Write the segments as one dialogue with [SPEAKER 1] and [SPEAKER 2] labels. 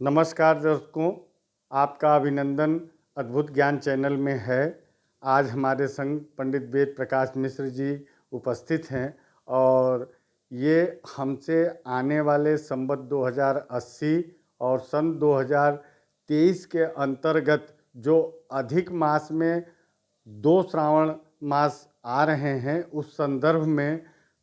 [SPEAKER 1] नमस्कार दर्शकों, आपका अभिनंदन अद्भुत ज्ञान चैनल में है। आज हमारे संग पंडित वेद प्रकाश मिश्र जी उपस्थित हैं और ये हमसे आने वाले संवत 2080 और सन 2023 के अंतर्गत जो अधिक मास में 2 श्रावण मास आ रहे हैं, उस संदर्भ में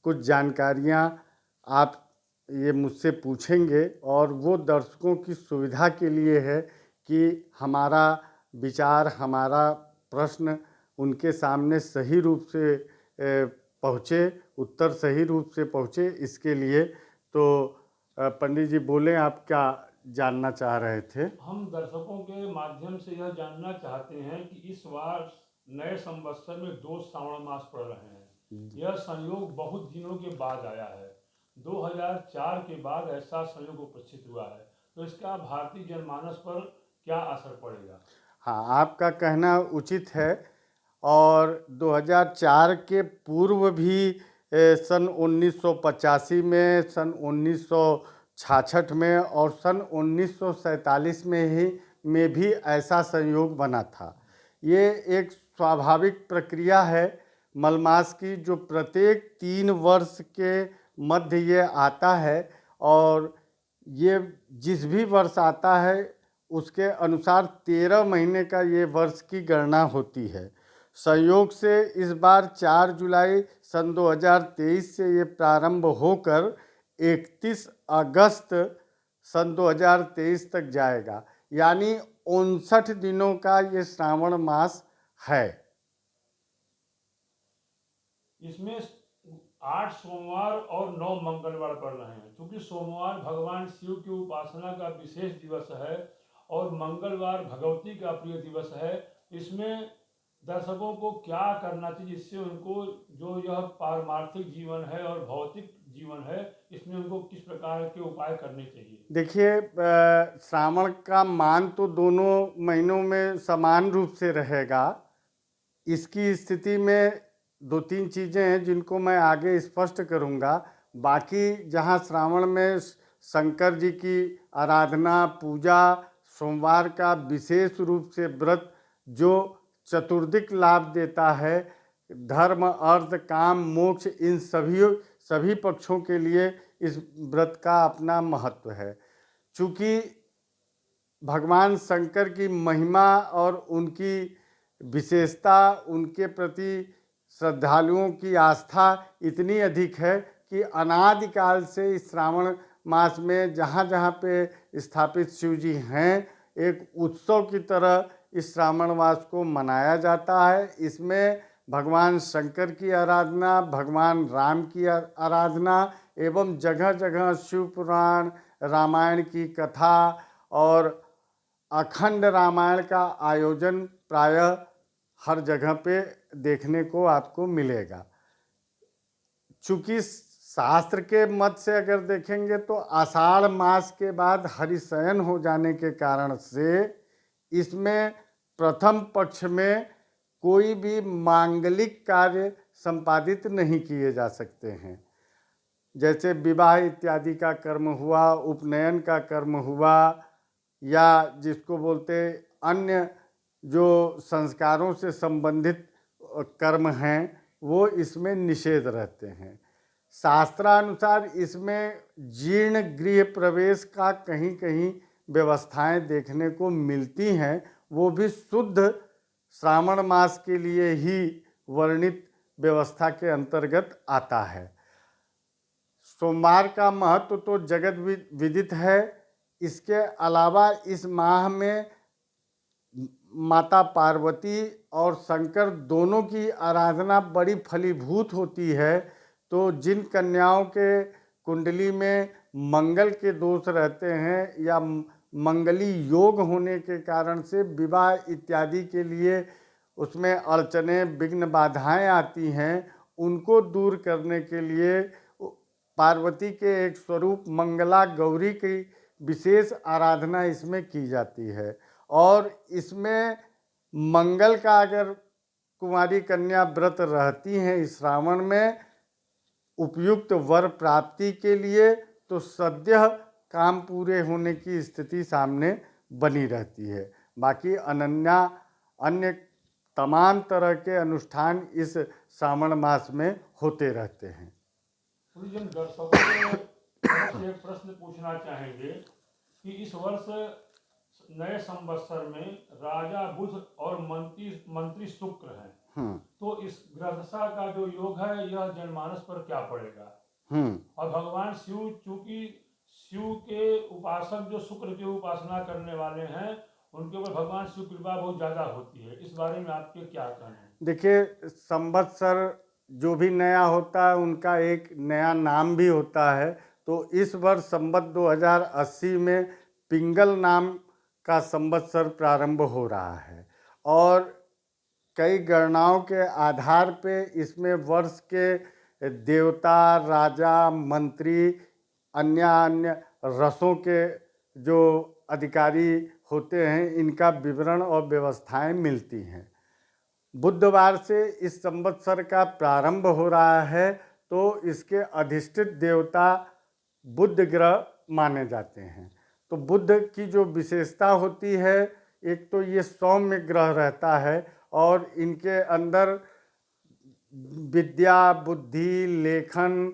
[SPEAKER 1] कुछ जानकारियाँ आप ये मुझसे पूछेंगे और वो दर्शकों की सुविधा के लिए है कि हमारा विचार, हमारा प्रश्न उनके सामने सही रूप से पहुँचे, उत्तर सही रूप से पहुँचे। इसके लिए तो पंडित जी बोलें, आप क्या जानना चाह रहे थे?
[SPEAKER 2] हम दर्शकों के माध्यम से यह जानना चाहते हैं कि इस बार नए संवत्सर में 2 श्रावण मास पड़ रहे हैं। यह संयोग बहुत दिनों के बाद आया है। 2004 के बाद ऐसा संयोग उपस्थित हुआ है, तो इसका भारतीय जनमानस पर क्या असर पड़ेगा?
[SPEAKER 1] हाँ, आपका कहना उचित है। और 2004 के पूर्व भी सन 1985 में, सन 1966 में और सन 1947 में भी ऐसा संयोग बना था। ये एक स्वाभाविक प्रक्रिया है मलमास की, जो प्रत्येक 3 वर्ष के मध्य ये आता है और ये जिस भी वर्ष आता है उसके अनुसार 13 महीने का ये वर्ष की गणना होती है। संयोग से इस बार 4 जुलाई सन 2023 से ये प्रारंभ होकर 31 अगस्त सन 2023 तक जाएगा, यानी 59 दिनों का ये श्रावण मास है।
[SPEAKER 2] इसमें 8 सोमवार और 9 मंगलवार पड़ रहे हैं। क्योंकि सोमवार भगवान शिव की उपासना का विशेष दिवस है और मंगलवार भगवती का प्रिय दिवस है। इसमें दर्शकों को क्या करना चाहिए जिससे उनको जो यह पारमार्थिक जीवन है और भौतिक जीवन है, इसमें उनको किस प्रकार के उपाय करने चाहिए?
[SPEAKER 1] देखिए, श्रावण का मान तो दोनों महीनों में समान रूप से रहेगा। इसकी स्थिति में 2-3 चीज़ें हैं जिनको मैं आगे स्पष्ट करूंगा। बाकी जहां श्रावण में शंकर जी की आराधना, पूजा, सोमवार का विशेष रूप से व्रत जो चतुर्दिक लाभ देता है, धर्म, अर्थ, काम, मोक्ष, इन सभी पक्षों के लिए इस व्रत का अपना महत्व है। चूँकि भगवान शंकर की महिमा और उनकी विशेषता, उनके प्रति श्रद्धालुओं की आस्था इतनी अधिक है कि अनादिकाल से इस श्रावण मास में जहाँ जहाँ पे स्थापित शिव जी हैं, एक उत्सव की तरह इस श्रावण मास को मनाया जाता है। इसमें भगवान शंकर की आराधना, भगवान राम की आराधना एवं जगह जगह शिव पुराण, रामायण की कथा और अखंड रामायण का आयोजन प्रायः हर जगह पे देखने को आपको मिलेगा। चूँकि शास्त्र के मत से अगर देखेंगे तो आषाढ़ मास के बाद हरिशयन हो जाने के कारण से इसमें प्रथम पक्ष में कोई भी मांगलिक कार्य संपादित नहीं किए जा सकते हैं। जैसे विवाह इत्यादि का कर्म हुआ, उपनयन का कर्म हुआ, या जिसको बोलते अन्य जो संस्कारों से संबंधित कर्म हैं, वो इसमें निषेध रहते हैं। शास्त्रानुसार इसमें जीर्ण गृह प्रवेश का कहीं कहीं व्यवस्थाएं देखने को मिलती हैं, वो भी शुद्ध श्रावण मास के लिए ही वर्णित व्यवस्था के अंतर्गत आता है। सोमवार का महत्व तो जगत विदित है। इसके अलावा इस माह में माता पार्वती और शंकर दोनों की आराधना बड़ी फलीभूत होती है। तो जिन कन्याओं के कुंडली में मंगल के दोष रहते हैं या मंगली योग होने के कारण से विवाह इत्यादि के लिए उसमें अड़चने, विघ्न, बाधाएं आती हैं, उनको दूर करने के लिए पार्वती के एक स्वरूप मंगला गौरी की विशेष आराधना इसमें की जाती है। और इसमें मंगल का अगर कुंवारी कन्या व्रत रहती हैं इस श्रावण में उपयुक्त वर प्राप्ति के लिए, तो सद्यः काम पूरे होने की स्थिति सामने बनी रहती है। बाकी अन्य तमाम तरह के अनुष्ठान इस श्रावण मास में होते रहते हैं।
[SPEAKER 2] गुरु जी, हम दर्शकों से एक प्रश्न पूछना चाहेंगे कि इस वर्ष नए संवत्सर में राजा बुध और मंत्री शुक्र हैं, तो इस ग्रहदशा का जो योग है यह जनमानस पर क्या पड़ेगा? और भगवान शिव, चूंकि शिव के उपासक जो शुक्र की उपासना करने वाले हैं, उनके ऊपर भगवान शिव कृपा बहुत ज्यादा होती है। इस बारे में आपके क्या कहना है?
[SPEAKER 1] देखिए, संवत्सर जो भी नया होता है उनका एक नया नाम भी होता है। तो इस वर्ष संवत 2080 में पिंगल नाम का संवत्सर प्रारंभ हो रहा है और कई गणनाओं के आधार पे इसमें वर्ष के देवता, राजा, मंत्री, अन्य रसों के जो अधिकारी होते हैं, इनका विवरण और व्यवस्थाएं मिलती हैं। बुधवार से इस संवत्सर का प्रारंभ हो रहा है, तो इसके अधिष्ठित देवता बुध ग्रह माने जाते हैं। तो बुध की जो विशेषता होती है, एक तो ये सौम्य ग्रह रहता है और इनके अंदर विद्या, बुद्धि, लेखन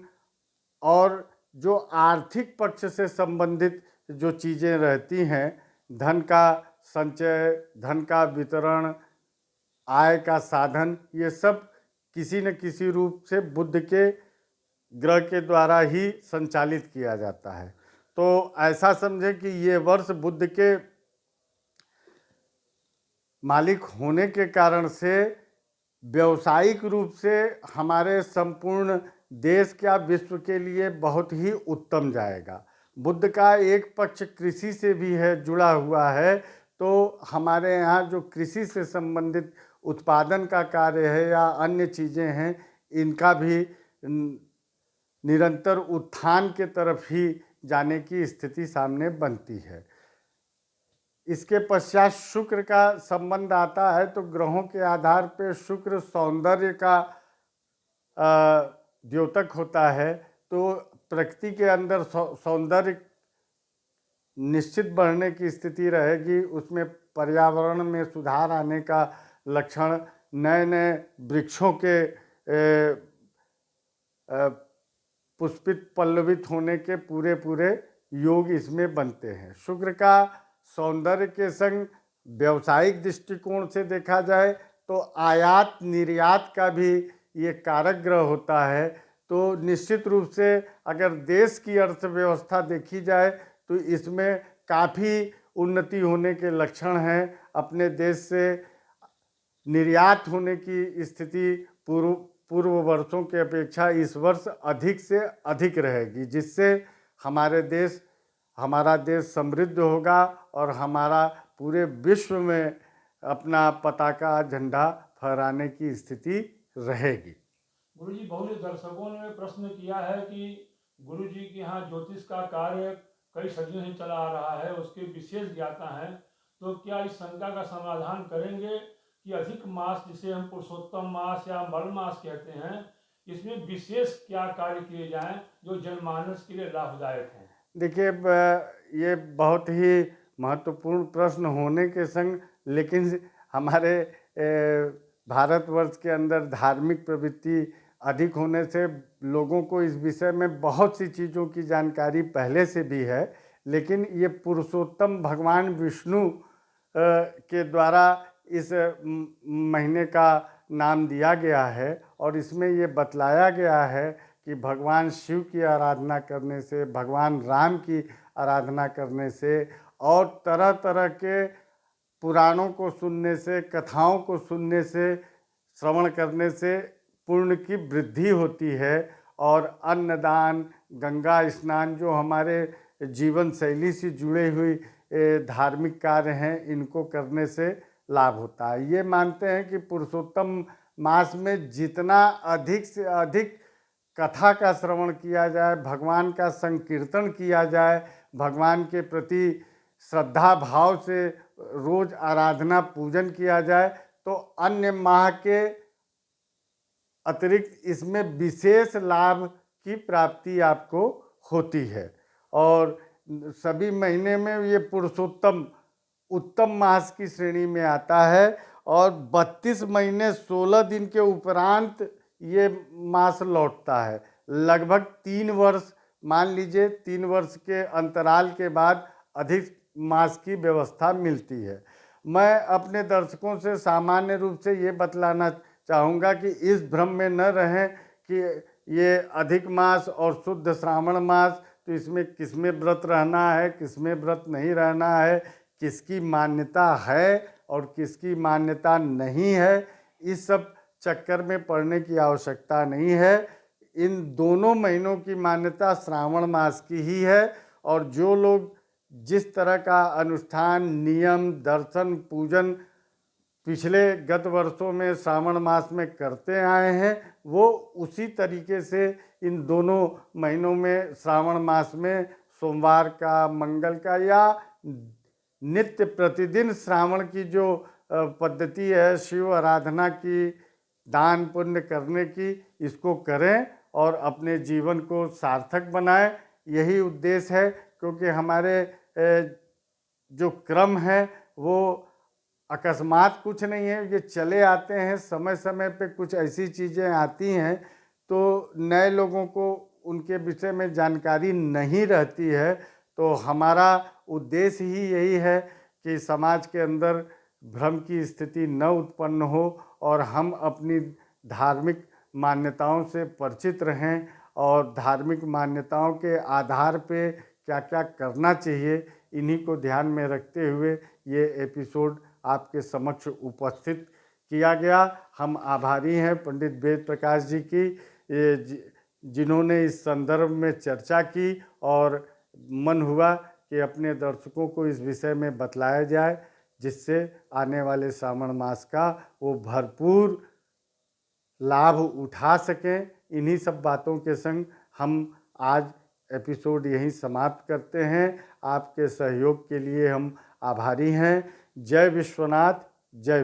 [SPEAKER 1] और जो आर्थिक पक्ष से संबंधित जो चीज़ें रहती हैं, धन का संचय, धन का वितरण, आय का साधन, ये सब किसी न किसी रूप से बुध के ग्रह के द्वारा ही संचालित किया जाता है। तो ऐसा समझे कि ये वर्ष बुध के मालिक होने के कारण से व्यावसायिक रूप से हमारे संपूर्ण देश या विश्व के लिए बहुत ही उत्तम जाएगा। बुध का एक पक्ष कृषि से भी है, जुड़ा हुआ है। तो हमारे यहाँ जो कृषि से संबंधित उत्पादन का कार्य है या अन्य चीज़ें हैं, इनका भी निरंतर उत्थान के तरफ ही जाने की स्थिति सामने बनती है। इसके पश्चात शुक्र का संबंध आता है। तो ग्रहों के आधार पर शुक्र सौंदर्य का द्योतक होता है। तो प्रकृति के अंदर सौंदर्य निश्चित बढ़ने की स्थिति रहेगी, उसमें पर्यावरण में सुधार आने का लक्षण, नए नए वृक्षों के पुष्पित पल्लवित होने के पूरे योग इसमें बनते हैं। शुक्र का सौंदर्य के संग व्यावसायिक दृष्टिकोण से देखा जाए तो आयात निर्यात का भी ये कारक ग्रह होता है। तो निश्चित रूप से अगर देश की अर्थव्यवस्था देखी जाए तो इसमें काफ़ी उन्नति होने के लक्षण हैं। अपने देश से निर्यात होने की स्थिति पूर्व वर्षों के अपेक्षा इस वर्ष अधिक से अधिक रहेगी, जिससे हमारा देश समृद्ध होगा और हमारा पूरे विश्व में अपना पताका, झंडा फहराने की स्थिति रहेगी।
[SPEAKER 2] गुरुजी, बहुत से दर्शकों ने प्रश्न किया है कि गुरुजी के यहाँ ज्योतिष का कार्य कई सदियों से चला आ रहा है, उसके विशेष ज्ञाता हैं, तो क्या इस शंका का समाधान करेंगे कि अधिक मास, जिसे हम पुरुषोत्तम मास या मल मास कहते हैं, इसमें विशेष क्या कार्य किए जाएं जो जनमानस के लिए लाभदायक हैं?
[SPEAKER 1] देखिए, ये बहुत ही महत्वपूर्ण प्रश्न होने के संग, लेकिन हमारे भारतवर्ष के अंदर धार्मिक प्रवृत्ति अधिक होने से लोगों को इस विषय में बहुत सी चीज़ों की जानकारी पहले से भी है। लेकिन ये पुरुषोत्तम भगवान विष्णु के द्वारा इस महीने का नाम दिया गया है और इसमें ये बतलाया गया है कि भगवान शिव की आराधना करने से, भगवान राम की आराधना करने से और तरह तरह के पुराणों को सुनने से, कथाओं को सुनने से, श्रवण करने से पुण्य की वृद्धि होती है। और अन्नदान, गंगा स्नान, जो हमारे जीवन शैली से जुड़े हुए धार्मिक कार्य हैं, इनको करने से लाभ होता है। ये मानते हैं कि पुरुषोत्तम मास में जितना अधिक से अधिक कथा का श्रवण किया जाए, भगवान का संकीर्तन किया जाए, भगवान के प्रति श्रद्धा भाव से रोज आराधना पूजन किया जाए, तो अन्य माह के अतिरिक्त इसमें विशेष लाभ की प्राप्ति आपको होती है। और सभी महीने में ये पुरुषोत्तम उत्तम मास की श्रेणी में आता है और 32 महीने 16 दिन के उपरांत ये मास लौटता है। लगभग 3 वर्ष, मान लीजिए 3 वर्ष के अंतराल के बाद अधिक मास की व्यवस्था मिलती है। मैं अपने दर्शकों से सामान्य रूप से ये बतलाना चाहूँगा कि इस भ्रम में न रहें कि ये अधिक मास और शुद्ध श्रावण मास, तो इसमें किसमें व्रत रहना है, किसमें व्रत नहीं रहना है, किसकी मान्यता है और किसकी मान्यता नहीं है, इस सब चक्कर में पड़ने की आवश्यकता नहीं है। इन दोनों महीनों की मान्यता श्रावण मास की ही है और जो लोग जिस तरह का अनुष्ठान, नियम, दर्शन, पूजन पिछले गत वर्षों में श्रावण मास में करते आए हैं, वो उसी तरीके से इन दोनों महीनों में श्रावण मास में सोमवार का, मंगल का या नित्य प्रतिदिन श्रावण की जो पद्धति है शिव आराधना की, दान पुण्य करने की, इसको करें और अपने जीवन को सार्थक बनाएं। यही उद्देश्य है, क्योंकि हमारे जो क्रम है वो अकस्मात कुछ नहीं है, ये चले आते हैं। समय समय पे कुछ ऐसी चीज़ें आती हैं तो नए लोगों को उनके विषय में जानकारी नहीं रहती है, तो हमारा उद्देश्य ही यही है कि समाज के अंदर भ्रम की स्थिति न उत्पन्न हो और हम अपनी धार्मिक मान्यताओं से परिचित रहें और धार्मिक मान्यताओं के आधार पे क्या क्या करना चाहिए, इन्हीं को ध्यान में रखते हुए ये एपिसोड आपके समक्ष उपस्थित किया गया। हम आभारी हैं पंडित वेद प्रकाश जी की, जिन्होंने इस संदर्भ में चर्चा की और मन हुआ कि अपने दर्शकों को इस विषय में बतलाया जाए, जिससे आने वाले श्रावण मास का वो भरपूर लाभ उठा सकें। इन्हीं सब बातों के संग हम आज एपिसोड यहीं समाप्त करते हैं। आपके सहयोग के लिए हम आभारी हैं। जय विश्वनाथ, जय